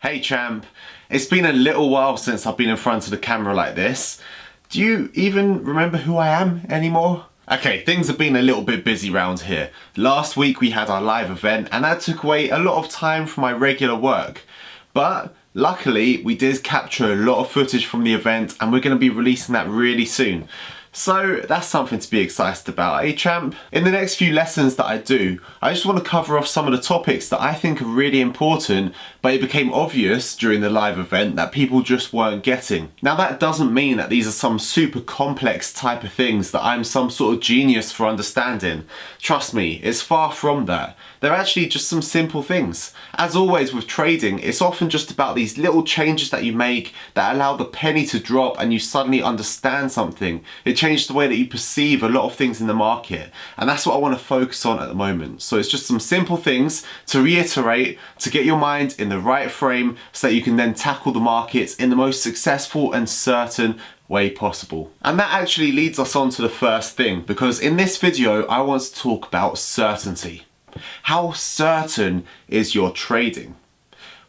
Hey champ, it's been a little while since I've been in front of the camera like this. Do you even remember who I am anymore? Okay, things have been a little bit busy round here. Last week we had our live event and that took away a lot of time from my regular work. But luckily we did capture a lot of footage from the event and we're going to be releasing that really soon. So that's something to be excited about, eh champ? In the next few lessons that I do, I just want to cover off some of the topics that I think are really important, but it became obvious during the live event that people just weren't getting. Now that doesn't mean that these are some super complex type of things that I'm some sort of genius for understanding. Trust me, it's far from that. They're actually just some simple things. As always with trading, it's often just about these little changes that you make that allow the penny to drop and you suddenly understand something. It changes the way that you perceive a lot of things in the market. And that's what I want to focus on at the moment. So it's just some simple things to reiterate, to get your mind in the right frame so that you can then tackle the markets in the most successful and certain way possible. And that actually leads us on to the first thing, because in this video I want to talk about certainty. How certain is your trading?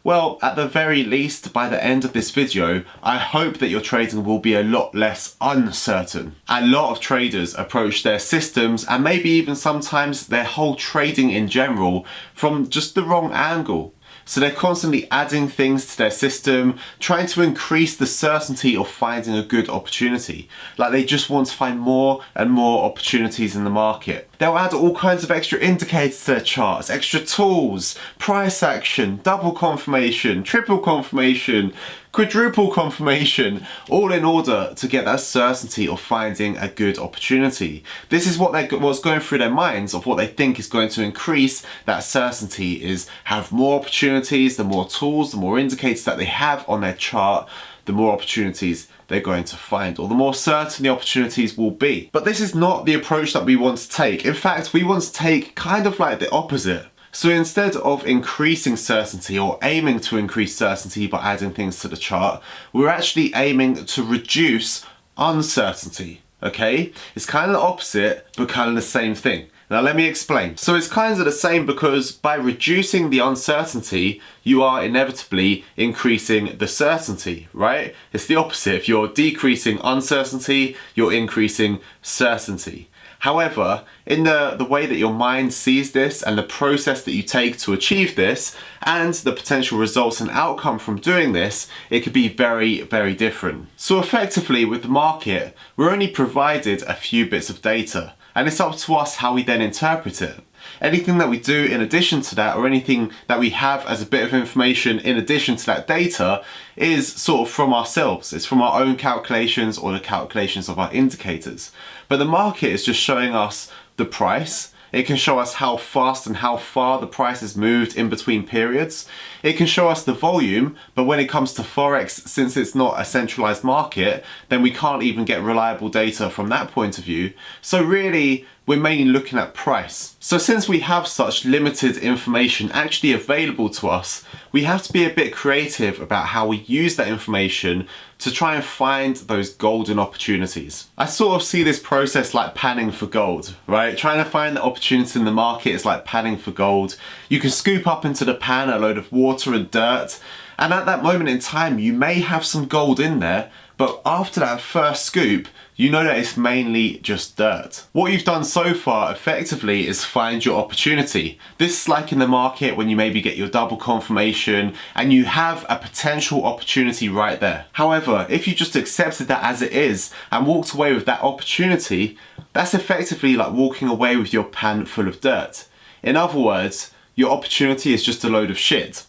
Well, at the very least, by the end of this video, I hope that your trading will be a lot less uncertain. A lot of traders approach their systems and maybe even sometimes their whole trading in general from just the wrong angle. So they're constantly adding things to their system, trying to increase the certainty of finding a good opportunity. Like they just want to find more and more opportunities in the market. They'll add all kinds of extra indicators to their charts, extra tools, price action, double confirmation, triple confirmation, quadruple confirmation, all in order to get that certainty of finding a good opportunity. This is what's going through their minds of what they think is going to increase that certainty is have more opportunities, the more tools, the more indicators that they have on their chart, the more opportunities they're going to find, or the more certain the opportunities will be. But this is not the approach that we want to take. In fact, we want to take kind of like the opposite. So instead of increasing certainty or aiming to increase certainty by adding things to the chart, we're actually aiming to reduce uncertainty, okay? It's kind of the opposite, but kind of the same thing. Now let me explain. So it's kind of the same because by reducing the uncertainty, you are inevitably increasing the certainty, right? It's the opposite. If you're decreasing uncertainty, you're increasing certainty. However, in the way that your mind sees this and the process that you take to achieve this and the potential results and outcome from doing this, it could be very, very different. So effectively with the market, we're only provided a few bits of data and it's up to us how we then interpret it. Anything that we do in addition to that, or anything that we have as a bit of information in addition to that data, is sort of from ourselves. It's from our own calculations or the calculations of our indicators. But the market is just showing us the price. It can show us how fast and how far the price has moved in between periods. It can show us the volume, but when it comes to Forex, since it's not a centralized market, then we can't even get reliable data from that point of view. So really, we're mainly looking at price. So since we have such limited information actually available to us, we have to be a bit creative about how we use that information to try and find those golden opportunities. I sort of see this process like panning for gold, right? Trying to find the opportunity in the market is like panning for gold. You can scoop up into the pan a load of water and dirt, and at that moment in time, you may have some gold in there, but after that first scoop, you know that it's mainly just dirt. What you've done so far effectively is find your opportunity. This is like in the market when you maybe get your double confirmation and you have a potential opportunity right there. However, if you just accepted that as it is and walked away with that opportunity, that's effectively like walking away with your pan full of dirt. In other words, your opportunity is just a load of shit.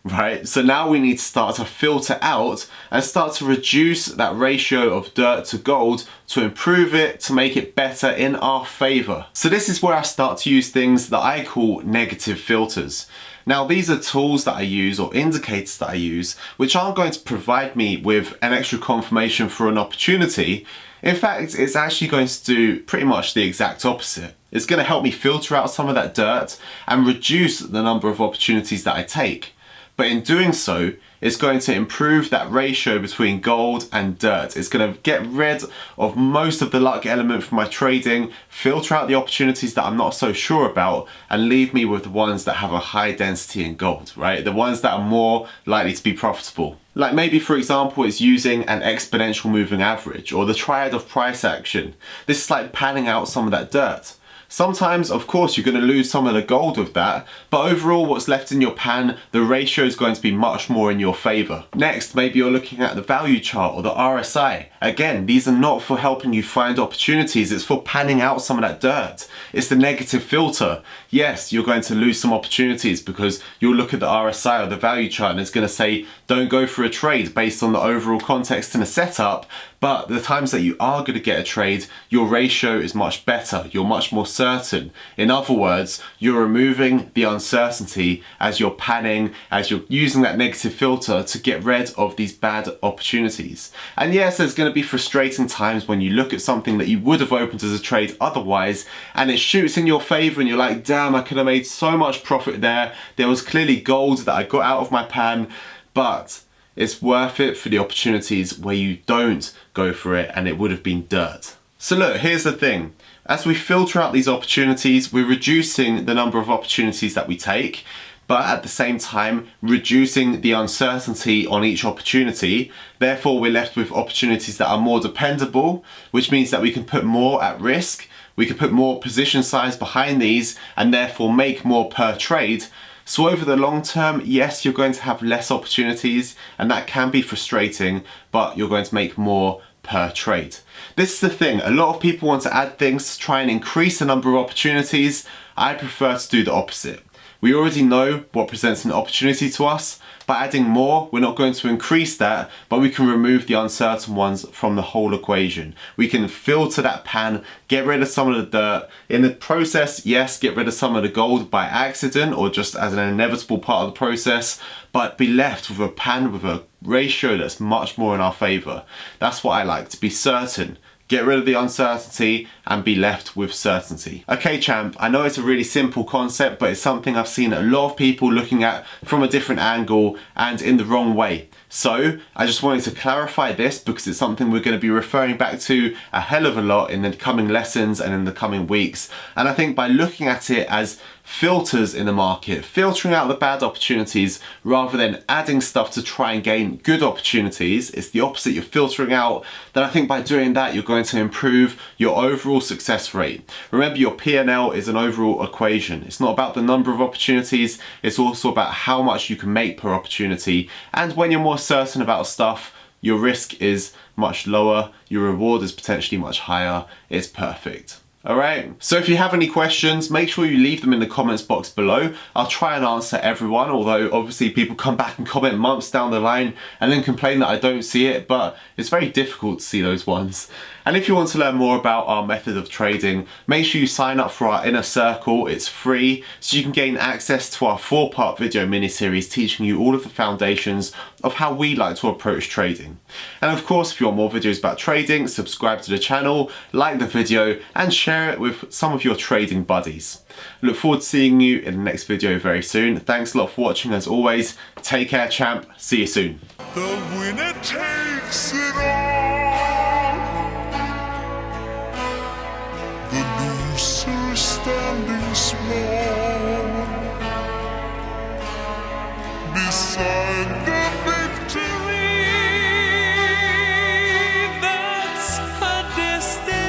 Right, so now we need to start to filter out and start to reduce that ratio of dirt to gold to improve it, to make it better in our favor. So this is where I start to use things that I call negative filters. Now these are tools that I use or indicators that I use which aren't going to provide me with an extra confirmation for an opportunity. In fact, it's actually going to do pretty much the exact opposite. It's going to help me filter out some of that dirt and reduce the number of opportunities that I take. But in doing so, it's going to improve that ratio between gold and dirt. It's going to get rid of most of the luck element from my trading, filter out the opportunities that I'm not so sure about, and leave me with the ones that have a high density in gold, right? The ones that are more likely to be profitable. Like maybe, for example, it's using an exponential moving average or the triad of price action. This is like panning out some of that dirt. Sometimes, of course, you're going to lose some of the gold with that, but overall what's left in your pan, the ratio is going to be much more in your favor. Next, maybe you're looking at the value chart or the RSI. Again, these are not for helping you find opportunities, it's for panning out some of that dirt. It's the negative filter. Yes, you're going to lose some opportunities because you'll look at the RSI or the value chart and it's going to say don't go for a trade based on the overall context and the setup, but the times that you are going to get a trade, your ratio is much better. You're much more certain. In other words, you're removing the uncertainty as you're panning, as you're using that negative filter to get rid of these bad opportunities. And yes, there's going to be frustrating times when you look at something that you would have opened as a trade otherwise, and it shoots in your favor and you're like, damn, I could have made so much profit there. There was clearly gold that I got out of my pan, but it's worth it for the opportunities where you don't go for it and it would have been dirt. So look, here's the thing. As we filter out these opportunities, we're reducing the number of opportunities that we take, but at the same time, reducing the uncertainty on each opportunity. Therefore, we're left with opportunities that are more dependable, which means that we can put more at risk, we can put more position size behind these, and therefore make more per trade. So over the long term, yes, you're going to have less opportunities and that can be frustrating, but you're going to make more per trade. This is the thing, a lot of people want to add things to try and increase the number of opportunities. I prefer to do the opposite. We already know what presents an opportunity to us. By adding more, we're not going to increase that, but we can remove the uncertain ones from the whole equation. We can filter that pan, get rid of some of the dirt. In the process, yes, get rid of some of the gold by accident or just as an inevitable part of the process, but be left with a pan with a ratio that's much more in our favor. That's what I like, to be certain. Get rid of the uncertainty and be left with certainty. Okay, champ, I know it's a really simple concept, but it's something I've seen a lot of people looking at from a different angle and in the wrong way. So I just wanted to clarify this because it's something we're going to be referring back to a hell of a lot in the coming lessons and in the coming weeks. And I think by looking at it as filters in the market, filtering out the bad opportunities rather than adding stuff to try and gain good opportunities, it's the opposite, you're filtering out, then I think by doing that you're going to improve your overall success rate. Remember, your P&L is an overall equation. It's not about the number of opportunities, it's also about how much you can make per opportunity. And when you're more certain about stuff, your risk is much lower, your reward is potentially much higher. It's perfect. Alright, so if you have any questions, make sure you leave them in the comments box below. I'll try and answer everyone, although obviously people come back and comment months down the line and then complain that I don't see it, but it's very difficult to see those ones. And if you want to learn more about our method of trading, make sure you sign up for our inner circle. It's free, so you can gain access to our 4-part video mini-series teaching you all of the foundations of how we like to approach trading. And of course, if you want more videos about trading, subscribe to the channel, like the video, and share it with some of your trading buddies. I look forward to seeing you in the next video very soon. Thanks a lot for watching as always. Take care, champ. See you soon. The winner takes it all. The loser standing small beside the